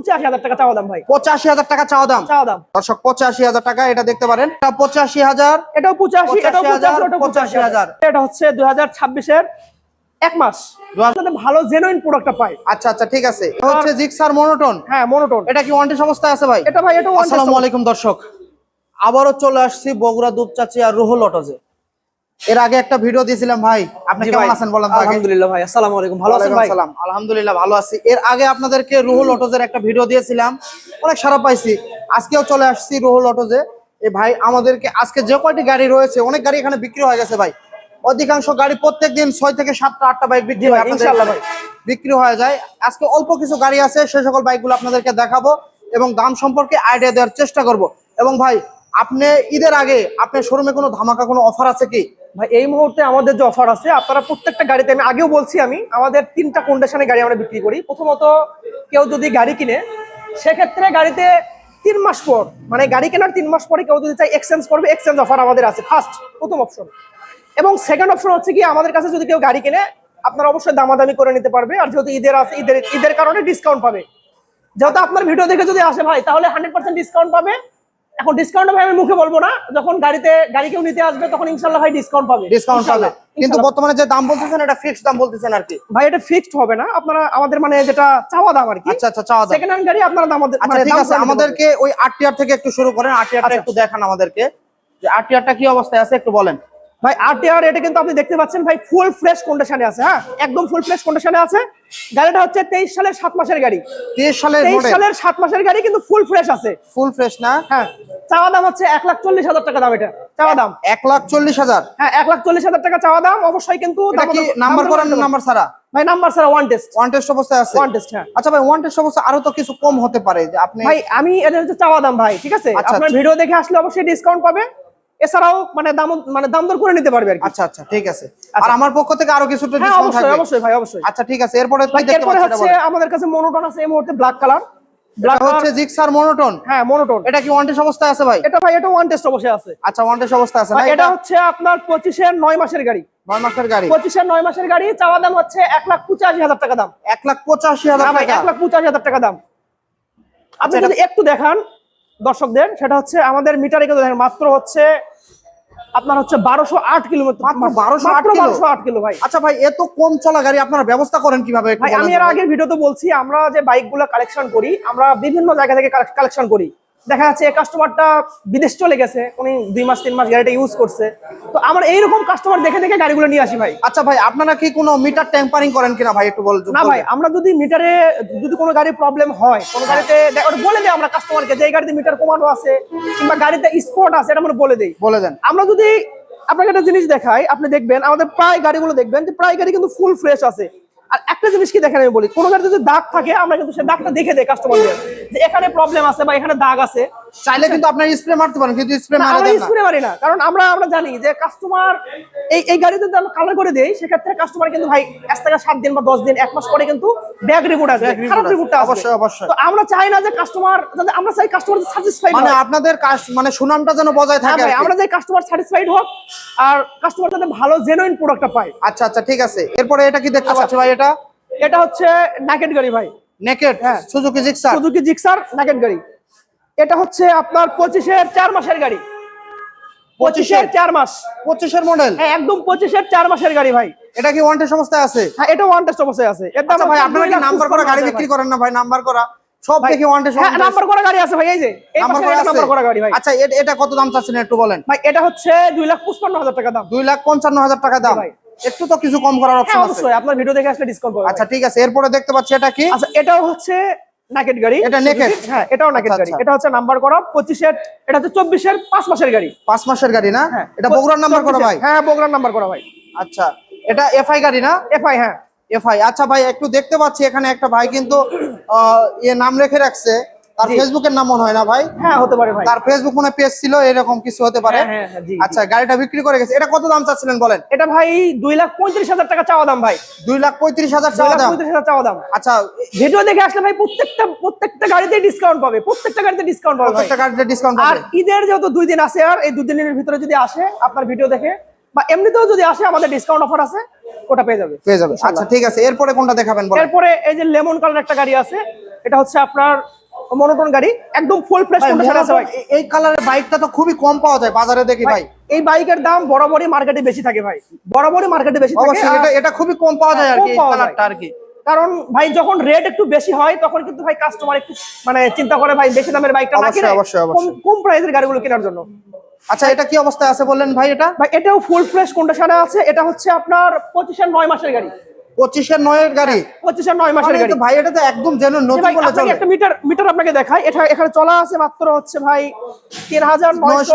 85,000 টাকা চাওয়া দাম ভাই। 85,000 টাকা চাওয়া দাম। দর্শক 85,000 টাকা, এটা দেখতে পারেন। এটা 85,000, এটাও 85, এটাও 85, ওটাও 85,000। এটা হচ্ছে 2026 এর 1 মাস। ভালো জেনুইন প্রোডাক্টটা পাই। আচ্ছা আচ্ছা, ঠিক আছে। এটা হচ্ছে জিক্সার মনোটোন। হ্যাঁ, মনোটোন। এটা কি ওয়ান টেস্ট অবস্থায় আছে ভাই? এটা ভাই, এটা ওয়ান টেস্ট। আসসালামু আলাইকুম দর্শক, আবারও চলে আসছি বগুড়া দুপচাচি আর রুহুল অটোজে। এর আগে একটা ভিডিও দিয়েছিলাম ভাই, আপনি কেমন আছেন বলেন তো? আলহামদুলিল্লাহ ভাই, আসসালামু আলাইকুম। ভালো আছেন ভাই? আলহামদুলিল্লাহ ভালো আছি। এর আগে আপনাদেরকে রুহুল অটোজের একটা ভিডিও দিয়েছিলাম, অনেক সাড়া পাইছি। আজকেও চলে আসছি রুহুল অটোজে। এই ভাই আমাদেরকে আজকে যে কয়টি গাড়ি রয়েছে, অনেক গাড়ি এখানে বিক্রি হয়ে গেছে ভাই। অধিকাংশ গাড়ি প্রত্যেকদিন 6 থেকে 7টা 8টা বাইক বিক্রি হয়, ইনশাআল্লাহ ভাই বিক্রি হয়ে যায়। আজকে অল্প কিছু গাড়ি আছে, সেই সকল বাইকগুলো আপনাদেরকে দেখাবো এবং দাম সম্পর্কে আইডিয়া দেওয়ার চেষ্টা করব। এবং ভাই, আপনি ঈদের আগে আপনার শোরুমে কোনো ধামাকা কোনো অফার আছে কি? ভাই এই মুহূর্তে আমাদের যে অফার আছে, আপনারা প্রত্যেকটা গাড়িতে, আমি আগেও বলছি, আমাদের 3টা কন্ডিশনে গাড়ি আমরা বিক্রি করি। প্রথমত, কেউ যদি গাড়ি কিনে, সেক্ষেত্রে গাড়িতে 3 মাস পর, মানে গাড়ি কেনার 3 মাস পরে কেউ যদি চাই এক্সচেঞ্জ করবে, এক্সচেঞ্জ অফার আমাদের আছে প্রথম অপশন। এবং সেকেন্ড অপশন হচ্ছে কি, আমাদের কাছে যদি কেউ গাড়ি কিনে, আপনারা অবশ্যই দামাদামি করে নিতে পারবে। আর যেহেতু ঈদের আছে, ঈদের কারণে ডিসকাউন্ট পাবে। যেহেতু আপনার ভিডিও দেখে যদি আসে ভাই, তাহলে 100% ডিসকাউন্ট পাবে। এখন ডিসকাউন্ট ভাই আমি মুখে বলবো না, যখন গাড়ি কেউ নিতে আসবে তখন ইনশাআল্লাহ ভাই ডিসকাউন্ট পাবে। কিন্তু বর্তমানে যে দাম বলতেছেন, এটা ফিক্সড দাম বলতেছেন আর কি ভাই? এটা ফিক্সড হবে না, আপনারা আমাদের মানে যেটা চাওয়া দাম আর কি। আচ্ছা আচ্ছা, চাওয়া দাম। সেকেন্ড হ্যান্ড গাড়ি আপনারা দাম, আচ্ছা ঠিক আছে, আমাদেরকে ওই আরটিআর থেকে একটু শুরু করেন। আরটিআরটা একটু দেখান আমাদেরকে, যে আরটিআরটা কি অবস্থায় আছে একটু বলেন ভাই। আরটিআর এটা কিন্তু আপনি দেখতে পাচ্ছেন ভাই, ফুল ফ্রেশ কন্ডিশনে আছে। হ্যাঁ, একদম ফুল ফ্রেশ কন্ডিশনে আছে। গাড়িটা হচ্ছে 23 সালের 7 মাসের গাড়ি। 23 সালের 7 মাসের গাড়ি, কিন্তু ফুল ফ্রেশ আছে। ফুল ফ্রেশ না? হ্যাঁ। চাওয়া দাম হচ্ছে 1,40,000 টাকা দাম। এটা চাওয়া দাম 1,40,000। হ্যাঁ, 1,40,000 টাকা চাওয়া দাম। অবশ্যই কিন্তু এটা কি নাম্বার করেন না নাম্বার ছাড়া? ভাই নাম্বার ছাড়া, ওয়ান টেস্ট অবস্থায় আছে। ওয়ান টেস্ট, হ্যাঁ। আচ্ছা ভাই, ওয়ান টেস্ট অবস্থায় আরো তো কিছু কম হতে পারে যে আপনি ভাই, আমি এটা হচ্ছে চাওয়া দাম ভাই, ঠিক আছে? আপনার ভিডিও দেখে আসলে অবশ্যই ডিসকাউন্ট পাবে। এছাড়াও দাম দর করে নিতে পারবে আর কি। আচ্ছা আচ্ছা, ঠিক আছে। আর আমার পক্ষ থেকে আরো কিছু ডিসকাউন্ট থাকবে। অবশ্যই ভাই, অবশ্যই। আচ্ছা ঠিক আছে, এরপরে কি দেখতে এরপরে হচ্ছে আমাদের কাছে মনোটন আছে এই মুহূর্তে, ব্ল্যাক কালার। ব্ল্যাক হচ্ছে জিক্সার মনোটন। হ্যাঁ, মনোটন। এটা কি ওয়ান টেস্ট অবস্থায় আছে ভাই? এটা ভাই, এটা ওয়ান টেস্ট অবশ্যই আছে। আচ্ছা, ওয়ান টেস্ট অবস্থায় আছে না? এটা হচ্ছে আপনার 25 এর 9 মাসের গাড়ি। 9 মাসের গাড়ি। 25 এর 9 মাসের গাড়ি, চাওয়া দাম হচ্ছে 1,85,000 টাকা দাম। 1,85,000 টাকা। 1,85,000 টাকা দাম। আপনি যদি একটু দেখান দর্শকদের, সেটা হচ্ছে আমাদের মিটারে কিন্তু দেখেন, মাত্র হচ্ছে আপনার হচ্ছে 1208 কিলোমিটার। মাত্র 1208 কিলো ভাই। আচ্ছা ভাই, এত কম চলা গাড়ি আপনারা ব্যবস্থা করেন কিভাবে? ভাই আমি এর আগের ভিডিওতে বলছি, আমরা যে বাইকগুলো কালেকশন করি, আমরা বিভিন্ন জায়গা থেকে কালেকশন করি। দেখা যাচ্ছে এই কাস্টমারটা বিদেশ চলে গেছে, উনি 2 মাস 3 মাস গাড়িটা ইউজ করছে, তো আমরা এইরকম কাস্টমার দেখে দেখে গাড়িগুলো নিয়ে আসি ভাই। আচ্ছা ভাই, আপনারা কি কোনো মিটার ট্যাম্পারিং করেন কিনা ভাই একটু বলুন। না ভাই, আমরা যদি মিটারে যদি কোনো গাড়ির প্রবলেম হয়, কোনো গাড়িতে ওটা বলে দেই আমরা কাস্টমারকে, যে এই গাড়িতে মিটার কমানো আছে কিংবা গাড়িতে স্পট আছে, এটা আমরা বলে দেন। আমরা যদি আপনাকে একটা জিনিস দেখাই, আপনি দেখবেন আমাদের প্রায় গাড়িগুলো দেখবেন যে প্রায় গাড়ি কিন্তু ফুল ফ্রেশ আছে। আর একটা জিনিস কি দেখেন, আমি বলি, কোনো গাড়িতে যদি দাগ থাকে, আমরা কিন্তু সেই দাগটা দেখে দেই কাস্টমারদের, যে এখানে প্রবলেম আছে বা এখানে দাগ আছে। চাইলে কিন্তু আপনারা স্প্রে মারতে পারেন, কিন্তু স্প্রে মারি না, কারণ আমরা জানি যে কাস্টমার এই গাড়িতে যদি আমরা কালার করে দেই, সেক্ষেত্রে কাস্টমার কিন্তু ভাই 1 থেকে 7 দিন বা 10 দিন 1 মাস পরে কিন্তু ব্যাক রিপোর্ট আসবে, খারাপ রিপোর্টটা অবশ্যই অবশ্যই। তো আমরা চাই না যে কাস্টমার, আমরা চাই কাস্টমার স্যাটিসফাইড, মানে আপনাদের মানে সুনামটা যেন বজায় থাকে। আমরা চাই কাস্টমার স্যাটিসফাইড হোক আর কাস্টমার যাতে ভালো জেনুইন প্রোডাক্টটা পায়। আচ্ছা আচ্ছা, ঠিক আছে। এরপরে এটা কি দেখতে পাচ্ছি ভাই? এটা হচ্ছে নেকেড গাড়ি ভাই। নেকেড, হ্যাঁ, সুজুকি জিক্সার নেকেড গাড়ি। এটা হচ্ছে আপনার 25 এর 4 মাসের গাড়ি। 25 এর 4 মাস, 25 এর মডেল। হ্যাঁ, একদম 25 এর 4 মাসের গাড়ি ভাই। এটা কি ওয়ান টেস্ট অবস্থায় আছে? হ্যাঁ, এটা ওয়ান টেস্ট অবস্থায় আছে। এর দাম ভাই, আপনারা কি নাম্বার করা গাড়ি বিক্রি করেন না ভাই? নাম্বার করা সব দেখি ওয়ান টেস্ট। হ্যাঁ, নাম্বার করা গাড়ি আছে ভাই, এই যে এই পাশে নাম্বার করা গাড়ি ভাই। আচ্ছা, এটা কত দাম চাচ্ছেন একটু বলেন ভাই? এটা হচ্ছে 2,55,000 টাকা দাম। 2,55,000 টাকা দাম ভাই। একটু তো কিছু কম করার অপশন আছে। অবশ্যই, আপনার ভিডিও দেখে আসলে ডিসকাউন্ট পাবেন। আচ্ছা ঠিক আছে, এরপরে দেখতে পাচ্ছি এটা কি? আচ্ছা, এটাও হচ্ছে নেকেড গাড়ি। এটা নেকেড? হ্যাঁ, এটাও নেকেড গাড়ি। এটা হচ্ছে নাম্বার করা 25 এর, এটা হচ্ছে 24 এর 5 মাসের গাড়ি। 5 মাসের গাড়ি না? এটা বগুড়ার নাম্বার করা ভাই? হ্যাঁ, বগুড়ার নাম্বার করা ভাই। আচ্ছা, এটা এফআই গাড়ি না? এফআই, হ্যাঁ এফআই। আচ্ছা ভাই, একটু দেখতে পাচ্ছি এখানে একটা ভাই কিন্তু নাম রেখে রাখছে, তার ফেসবুকের নাম মনে হয় না ভাই? হ্যাঁ, হতে পারে ভাই, তার ফেসবুক মনে পেজ ছিল, এরকম কিছু হতে পারে। আচ্ছা, গাড়িটা বিক্রি করে গেছে। এটা কত দাম চাচ্ছিলেন বলেন? এটা ভাই 2,35,000 টাকা চাওয়া দাম ভাই। 2,35,000 চাওয়া দাম। 2,35,000 চাওয়া দাম। আচ্ছা, ভিডিও দেখে আসলে ভাই প্রত্যেকটা গাড়িতে ডিসকাউন্ট পাবে, প্রত্যেকটা গাড়িতে ডিসকাউন্ট পাবে, প্রত্যেকটা গাড়িতে ডিসকাউন্ট পাবে। আর ঈদের যেহেতু 2 দিন আছে, আর এই 2 দিনের ভিতরে যদি আসে আপনার ভিডিও দেখে বা এমনিতেও যদি আসে, আমাদের ডিসকাউন্ট অফার আছে, ওটা পেয়ে যাবে। আচ্ছা ঠিক আছে, এরপরে কোনটা দেখাবেন বলেন? এরপরে এই যে লেমন কালার একটা গাড়ি আছে, এটা হচ্ছে আপনার মনোটন গাড়ি, একদম ফুল ফ্রেশ ভাই, কন্ডিশন আছে ভাই। এই কালারের বাইকটা তো খুবই কম পাওয়া যায় বাজারে দেখি ভাই। এই বাইকের দাম বরাবরই মার্কেটে বেশি থাকে ভাই, বরাবরই মার্কেটে বেশি থাকে। অবশ্যই এটা খুবই কম পাওয়া যায় আর কম কি, এই পাওয়া যায়। কালারটা আর কি। কারণ ভাই যখন রেট একটু বেশি হয় তখন কিন্তু ভাই কাস্টমার একটু মানে চিন্তা করে ভাই বেশি দামের বাইকটা না কিনে অবশ্যই। কম প্রাইসের গাড়িগুলো কেনার জন্য। আচ্ছা, এটা কি অবস্থায় আছে বললেন ভাই? এটা ভাই এটাও ফুল ফ্রেশ কন্ডিশনে আছে। এটা হচ্ছে আপনার 25-এর 9 মাসের গাড়ি। 25-এর 9-এর গাড়ি? 25-এর 9 মাসের মানে গাড়ি তো ভাই এটা তো একদম জেনুইন নতুন ভাই। বলে আপনাকে চলে। একটা মিটার আপনাকে দেখাই, এটা এখানে চলা আছে মাত্র হচ্ছে ভাই 3969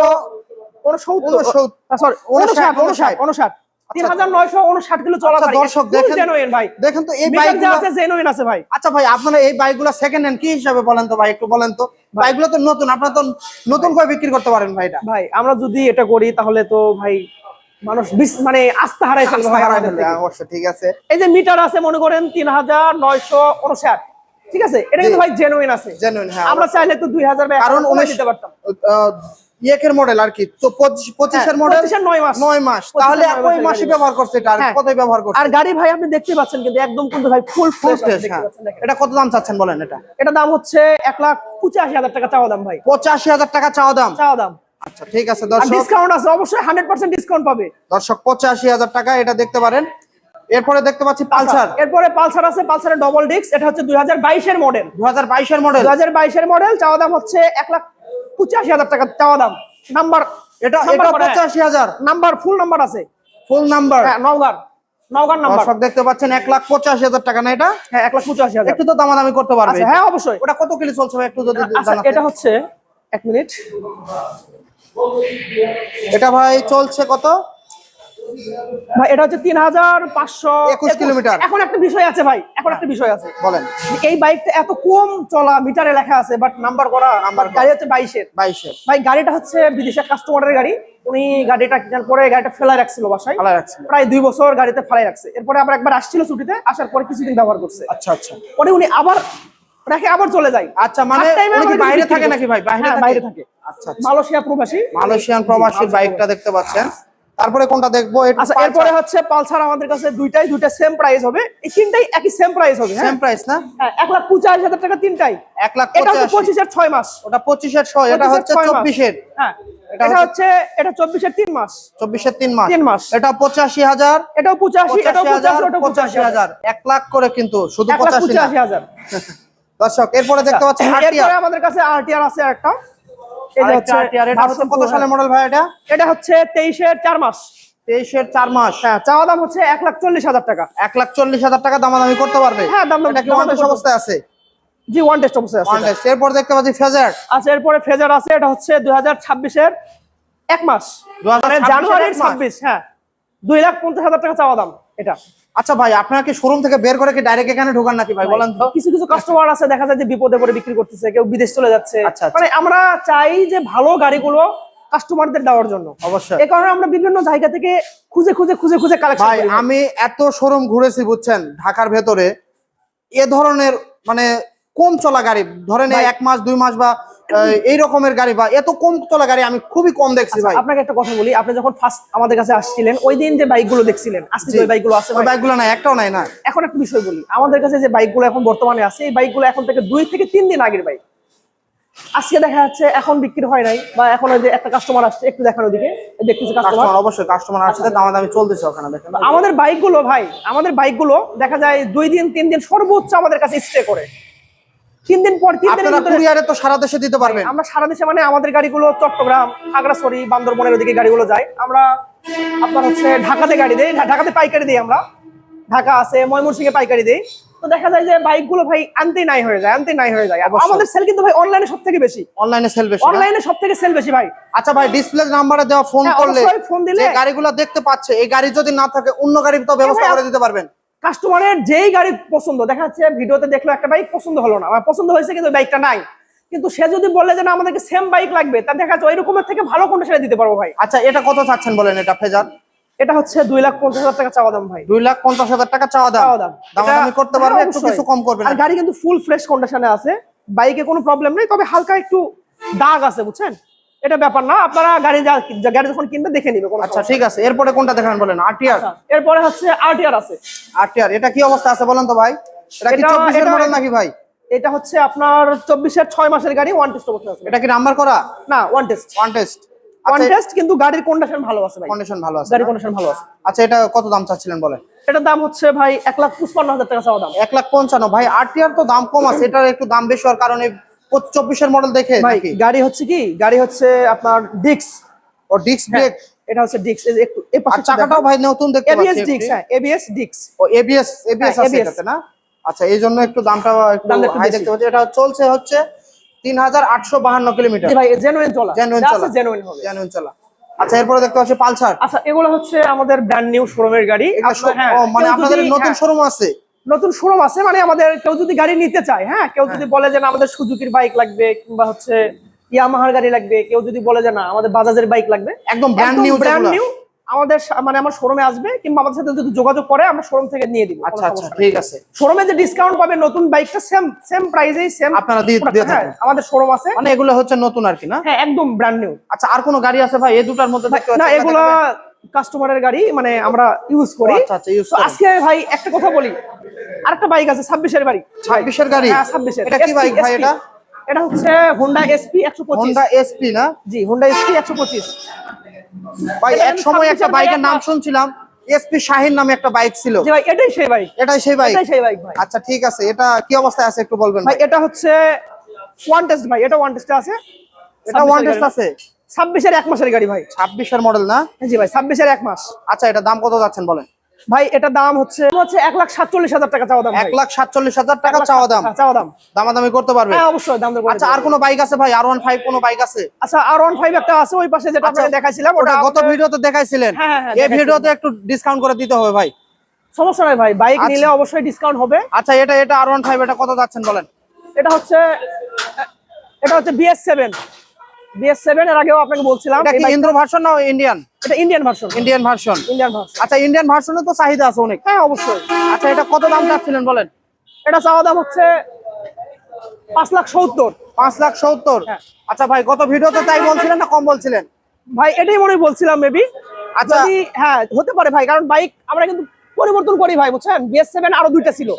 সরি 59 3959 কিলো চলা গাড়ি। দর্শক দেখেন, জেনুইন ভাই, দেখেন তো এই মিটার বাইকগুলো যা আছে জেনুইন আছে ভাই। আচ্ছা ভাই, আপনারা এই বাইকগুলো সেকেন্ড হ্যান্ড কি হিসাবে বলেন তো ভাই, একটু বলেন তো। বাইকগুলো তো নতুন, আপনারা তো নতুন করে বিক্রি করতে পারেন ভাই। এটা ভাই আমরা যদি এটা করি তাহলে তো ভাই মানুষ মানে আস্থা হারাই ফেলবে ভাই আমাদের থেকে। অবশ্যই, ঠিক আছে। এই যে মিটার আছে মনে করেন 3959, ঠিক আছে, এটা কিন্তু ভাই জেনুইন আছে। জেনুইন, হ্যাঁ। আমরা চাইলে তো 2000 বা কারণ 1000 দিতে পারতাম। ইয়েকের মডেল আর কি, তো 25-এর মডেল, 25-এর 9 মাস। 9 মাস, তাহলে একই মাসই ব্যবহার করছে এটা, আর হ্যাঁ। কতই ব্যবহার করছে। আর গাড়ি ভাই আপনি দেখতে পাচ্ছেন কিন্তু একদম কিন্তু ভাই ফুল ফ্রেশ ফ্রেশ, দেখতে হ্যাঁ। পাচ্ছেন, দেখেন। এটা কত দাম চাচ্ছেন বলেন? এটা দাম হচ্ছে 1,85,000 টাকা চাওয়া দাম ভাই। 85,000 টাকা চাওয়া দাম? চাওয়া দাম। আচ্ছা, ঠিক আছে আর দর্শক। ডিসকাউন্ট আছে অবশ্যই, 100% ডিসকাউন্ট পাবে দর্শক 85,000 টাকা, এটা দেখতে পারেন। এরপরে দেখতে পাচ্ছি পালসার। এরপরে পালসার আছে, পালসারের ডবল ডিস্ক। এটা হচ্ছে 2022-এর মডেল। 2022-এর মডেল? 2022-এর মডেল, চাওয়া দাম হচ্ছে 1,85,000 টাকা চাওয়া দাম। নাম্বার এটা 85,000 নাম্বার, ফুল নাম্বার আছে, ফুল নাম্বার? হ্যাঁ, নওগাঁ নাম্বার। দর্শক দেখতে পাচ্ছেন 1,85,000 টাকা না এটা? হ্যাঁ, 1,85,000। একটু তো দামাদামি করতে পারবে? আচ্ছা, হ্যাঁ অবশ্যই। ওটা কত কিলো চলছে ভাই, একটু যদি আচ্ছা, জানাতেন। এটা হচ্ছে 1 মিনিট। এটা ভাই চলছে কত ভাই এটা হচ্ছে 3,521 কিলোমিটার। এখন একটা বিষয় আছে ভাই, একটা বিষয় আছে। বলেন। এই বাইকটা এত কম চলা, মিটারে লেখা আছে বাট নাম্বার করা, গাড়ি হচ্ছে 22-এর। 22-এর? ভাই গাড়িটা হচ্ছে বিদেশের কাস্টমারের গাড়ি, উনি গাড়িটা কেনার পরে গাড়িটা ফেলাই রাখছিল বাসায়, প্রায় 2 বছর গাড়িতে ফেলাই রাখছে। এরপরে আবার একবার আসছিল ছুটিতে, আসার পরে কিছুদিন ব্যবহার করছে। আচ্ছা। পরে উনি আবার রেখে আবার চলে যায়। আচ্ছা, মানে উনি কি বাইরে থাকে নাকি ভাই? বাইরে থাকে। আচ্ছা, মালয়েশিয়া প্রবাসী। মালয়েশিয়ান প্রবাসীর বাইকটা দেখতে পাচ্ছেন। তারপরে কোনটা দেখবো? আচ্ছা, এরপরে হচ্ছে পালসার। আমাদের কাছে দুইটা সেম প্রাইস হবে, এই তিনটাই একই সেম প্রাইস হবে। সেম প্রাইস না? হ্যাঁ, 1,85,000 টাকা তিনটাই। 1,85,000? এটা হচ্ছে 25-এর 6 মাস। ওটা 25-এর 6, এটা হচ্ছে 24-এর। হ্যাঁ, এটা 24-এর 3 মাস। 24-এর 3 মাস। 3 মাস। এটা 85,000, এটাও 85, এটাও 85, ওটাও 85,000। 1 লাখ করে কিন্তু শুধু 1,85,000। দর্শক এরপরে দেখতে পাচ্ছেন এরপরে আমাদের কাছে আরটিআর আছে একটা। এই যে হচ্ছে আরটিআর, এটা হচ্ছে কত সালের মডেল ভাই? এটা হচ্ছে 23-এর 4 মাস। 23-এর 4 মাস। হ্যাঁ, চাওয়া দাম হচ্ছে 1,40,000 টাকা। 1,40,000 টাকা দামাদামি করতে পারবে? হ্যাঁ, দামাদামি। এটা কি ওয়ান টেস্ট অবস্থায় আছে? জি, ওয়ান টেস্ট অবস্থায় আছে। One test. এরপর দেখতে পাচ্ছি ফেজার। আচ্ছা, এরপরে ফেজার আছে। এটা হচ্ছে 2026-এর 1 মাস, মানে 2026-এর জানুয়ারির 1 মাস। 26। হ্যাঁ, 2,50,000 টাকা চাওয়া দাম এটা। আচ্ছা ভাই, আপনারা কি শোরুম থেকে বের করে কি ডাইরেক্ট এখানে ঢোকান নাকি ভাই, বলেন তো? কিছু কাস্টমার আছে, দেখা যায় যে বিপদে পড়ে বিক্রি করতেছে, কেউ বিদেশ চলে যাচ্ছে। আচ্ছা। মানে আমরা চাই যে ভালো গাড়িগুলো কাস্টমারদের দেওয়ার জন্য। অবশ্যই। এই কারণে আমরা বিভিন্ন জায়গা থেকে খুঁজে কালেকশন ভাই, করি। আমি এত শোরুম ঘুরেছি বুঝছেন ঢাকার ভেতরে, এ ধরনের মানে কম চলা গাড়ি, ধরেন 1 মাস 2 মাস বা এই রকমের গাড়ি বা এত কম চলা গাড়ি আমি খুবই কম দেখছি ভাই। আপনাকে একটা কথা বলি, আপনি যখন ফার্স্ট আমাদের কাছে আসছিলেন ওই দিন যে বাইকগুলো দেখছিলেন, আজকে যে বাইকগুলো আছে, ওই বাইকগুলো না, একটাও নাই না। এখন একটা বিষয় বলি, আমাদের কাছে যে বাইকগুলো এখন বর্তমানে আছে, এই বাইকগুলো এখন থেকে 2 থেকে 3 দিন আগের বাইক। আজকে দেখা যাচ্ছে এখন বিক্রি হয় নাই, বা এখন ওই যে একটা কাস্টমার আসছে, একটু দেখানো দিকে দেখতেছি কাস্টমার। অবশ্যই কাস্টমার আসছে, দামাদামি চলতেছে ওখানে, দেখেন। আমাদের বাইকগুলো দেখা যায় 2 দিন 3 দিন সর্বোচ্চ আমাদের কাছে স্টে করে। 3 দিন পর 3 দিনের ভিতরে কুরিয়ারে তো সারা দেশে দিতে পারবেন। আমরা সারা দেশে, মানে আমাদের গাড়িগুলো চট্টগ্রাম, খাগড়াছড়ি, বান্দরবনের ওদিকে গাড়িগুলো যায়। আমরা আপনার হচ্ছে ঢাকাতে গাড়ি দেই, ঢাকাতে পাইকারি দিই আমরা। ঢাকা আছে, ময়মনসিংহে পাইকারি দেই। তো দেখা যায় যে বাইকগুলো ভাই আনতেই নাই হয়ে যায়। আমাদের সেল কিন্তু ভাই অনলাইনে সবথেকে বেশি। অনলাইনে সেল বেশি? অনলাইনে সবথেকে সেল বেশি ভাই। আচ্ছা ভাই, ডিসপ্লে নাম্বারে দেওয়া ফোন করলে ফোন দিলে যে গাড়িগুলো দেখতে পাচ্ছে, এই গাড়ি যদি না থাকে অন্য গাড়ির তো ব্যবস্থা করে দিতে পারবেন? কাস্টমারের যেই গাড়ি পছন্দ, দেখা যাচ্ছে ভিডিওতে দেখলো একটা বাইক পছন্দ হলো না, আমার পছন্দ হয়েছে কিন্তু বাইকটা নাই, কিন্তু সে যদি বলে যে না আমাদেরকে সেম বাইক লাগবে, তার দেখা যাচ্ছে ওই রকমের থেকে ভালো কন্ডিশনে দিতে পারবো ভাই। আচ্ছা, এটা কত চাচ্ছেন বলেন? এটা ফেজার? এটা হচ্ছে 2,50,000 টাকা চাওয়া দাম ভাই। 2,50,000 টাকা চাওয়া দাম। দামাদামি করতে পারবে, একটু কিছু কম করবেন। আর গাড়ি কিন্তু ফুল ফ্রেশ কন্ডিশনে আছে, বাইকে কোনো প্রবলেম নেই, তবে হালকা একটু দাগ আছে, বুঝছেন? এটা ব্যাপার না, আপনারা গাড়ি যখন কিনবে দেখে নিবে। আচ্ছা, ঠিক আছে। এরপরে কোনটা দেখাবেন বলেন? আরটিআর? এরপরে হচ্ছে আরটিআর আছে। আরটিআর এটা কি অবস্থা আছে বলেন তো ভাই? এটা কি 24-এর মডেল নাকি ভাই? এটা হচ্ছে আপনার 24-এর 6 মাসের গাড়ি, ওয়ান টেস্ট অবস্থা আছে। এটা কি নাম্বার করা? না, one test. One test. One test, কিন্তু গাড়ির কন্ডিশন ভালো আছে ভাই। কন্ডিশন ভালো আছে গাড়ির না? কন্ডিশন ভালো আছে। আচ্ছা এটা কত দাম চাচ্ছিলেন বলেন? এটার দাম হচ্ছে ভাই 1,55,000 টাকা চাওয়া দাম। 1,55,000। ভাই আরটিআর তো দাম কম আছে, এটার একটু দাম বেশি হওয়ার কারণে 24-এর মডেল দেখে ভাই নাকি? গাড়ি হচ্ছে কি, গাড়ি হচ্ছে আপনার ডিক্স। ও ডিস্ক ব্রেক। এটা হচ্ছে ডিক্স, এই যে একটু এই আর পাশে চাকাটাও ভাই নতুন দেখতে এবিএস পাচ্ছি। ডিক্স। হ্যাঁ, এবিএস ডিক্স। ও এবিএস এবিএস হ্যাঁ, আছে ABS এটাতে না? আচ্ছা এই জন্য একটু দামটা একটু দামটা একটু হাই বেশি। দেখতে পাচ্ছি। এটা চলছে হচ্ছে 3852 কিলোমিটার। জি ভাই, জেনুইন চলা। জেনুইন যা চলা। আছে জেনুইন হবে। জেনুইন চলা। আচ্ছা এরপরে দেখতে পাচ্ছি পালসার। আচ্ছা, এগুলো হচ্ছে আমাদের ব্র্যান্ড নিউ শোরুমের গাড়ি। ও মানে আপনাদের নতুন শোরুম আছে? নতুন শোরুম আছে, মানে আমাদের কেউ যদি গাড়ি নিতে চায়, হ্যাঁ, কেউ যদি বলে যে না আমাদের সুজুকির বাইক লাগবে, কিংবা হচ্ছে ইয়ামাহার গাড়ি লাগবে, কেউ যদি বলে যে না আমাদের বাজাজের বাইক লাগবে, একদম ব্র্যান্ড নিউ ব্র্যান্ড যেগুলো। নিউ আমাদের মানে আমার শোরুমে আসবে, কিংবা আমাদের সাথে যদি যোগাযোগ করে আমরা শোরুম থেকে নিয়ে দিব। আচ্ছা আচ্ছা ঠিক আছে। শোরুমে যে ডিসকাউন্ট পাবে নতুন বাইকটা সেম সেম প্রাইসেই সেম আপনারা দিয়ে থাকেন। আমাদের শোরুম আছে। মানে এগুলো হচ্ছে নতুন আর কি না? হ্যাঁ, একদম ব্র্যান্ড নিউ। আচ্ছা আর কোনো গাড়ি আছে ভাই এই দুটার মধ্যে দেখতে না, পাচ্ছি? এগুলা কাস্টমারের গাড়ি, মানে আমরা ইউজ করি। আচ্ছা আচ্ছা ইউজ তো করেন। আজকে ভাই একটা কথা বলি, আরেকটা বাইক আছে 26-এর গাড়ি। 26-এর গাড়ি? হ্যাঁ, 26-এর। এটা কি বাইক ভাই এটা? এটা হচ্ছে হোন্ডা এসপি 125। হোন্ডা এসপি না? জি, হোন্ডা এসপি 125। ভাই এটা এক সময় 26-এর একটা বাইক বাইকের নাম শুনছিলাম, এসপি শাহিন নামে একটা বাইক ছিল। জি ভাই, এটাই সেই বাইক। এটাই সেই বাইক? এটাই সেই বাইক ভাই। আচ্ছা ঠিক আছে, এটা কি অবস্থায় আছে একটু বলবেন ভাই ভাই? এটা হচ্ছে ওয়ান টেস্ট ভাই, এটা ওয়ান টেস্টে আছে। এটা ওয়ান টেস্ট আছে? 26-এর 1 মাসের গাড়ি ভাই। 26-এর মডেল না? জি ভাই, 26-এর 1 মাস। আচ্ছা এটা দাম কত যাচ্ছেন বলেন? ভাই এটা দাম হচ্ছে 1,47,000 টাকা চাওয়া দাম ভাই। 1,47,000 টাকা চাওয়া দাম? হ্যাঁ, চাওয়া দাম। দামাদামি করতে পারবে? হ্যাঁ, অবশ্যই দাম দর করে আচ্ছা দেব। আর কোনো বাইক আছে ভাই? R15 কোনো বাইক আছে? আচ্ছা, R15 একটা আছে ওই পাশে, যেটা আপনাকে দেখাইছিলাম। ওটা গত ভিডিওতে দেখাইছিলেন। হ্যাঁ, হ্যাঁ, এই দেখাইছিলাম। ভিডিওতে একটু ডিসকাউন্ট করে দিতে হবে ভাই। সমস্যা নাই ভাই, বাইক আচ্ছা। নিলে অবশ্যই ডিসকাউন্ট হবে। আচ্ছা এটা R15 এটা কত যাচ্ছেন বলেন? এটা হচ্ছে BS7 এর আগেও আপনাকে বলছিলাম। এটা কি ইন্দ্র ভার্সন না ইন্ডিয়ান? এটা Indian version. Indian version. Indian version. আচ্ছা ইন্ডিয়ান ভার্সনে তো চাহিদা আছে অনেক। হ্যাঁ, অবশ্যই। আচ্ছা এটা কত দাম চাচ্ছিলেন বলেন? এটা চাওয়া দাম হচ্ছে 5,70,000। 5,70,000? হ্যাঁ। আচ্ছা ভাই গত ভিডিওতে তাই বলছিলেন না কম বলছিলেন? ভাই এটাই মনে হয় বলছিলাম মেবি। আচ্ছা। যদি হ্যাঁ হতে পারে ভাই, কারণ বাইক আমরা কিন্তু পরিবর্তন করি ভাই, বুঝছেন। BS7 আরো দুইটা ছিল।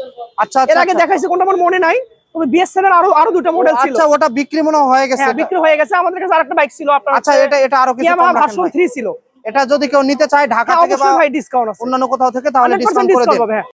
আচ্ছা এর আগে দেখাইছে, কোনটা আমার মনে নাই, তবে BS7 আরো দুইটা মডেল ছিল। আচ্ছা ওটা বিক্রি মনে হয়ে গেছে? হ্যাঁ, বিক্রি হয়ে গেছে। আমাদের কাছে আরেকটা বাইক ছিল আপনার। আচ্ছা এটা আরো কিছু কম ইয়ামাহা রাখেন ভার্সন ভাই। 3 ছিল। এটা যদি কেউ নিতে চায় ঢাকা হ্যাঁ, থেকে বা অবশ্যই ভাই ডিসকাউন্ট আছে। অন্যান্য কোথাও থেকে, তাহলে 100% ডিসকাউন্ট করে ডিসকাউন্ট দিন। হবে, হ্যাঁ।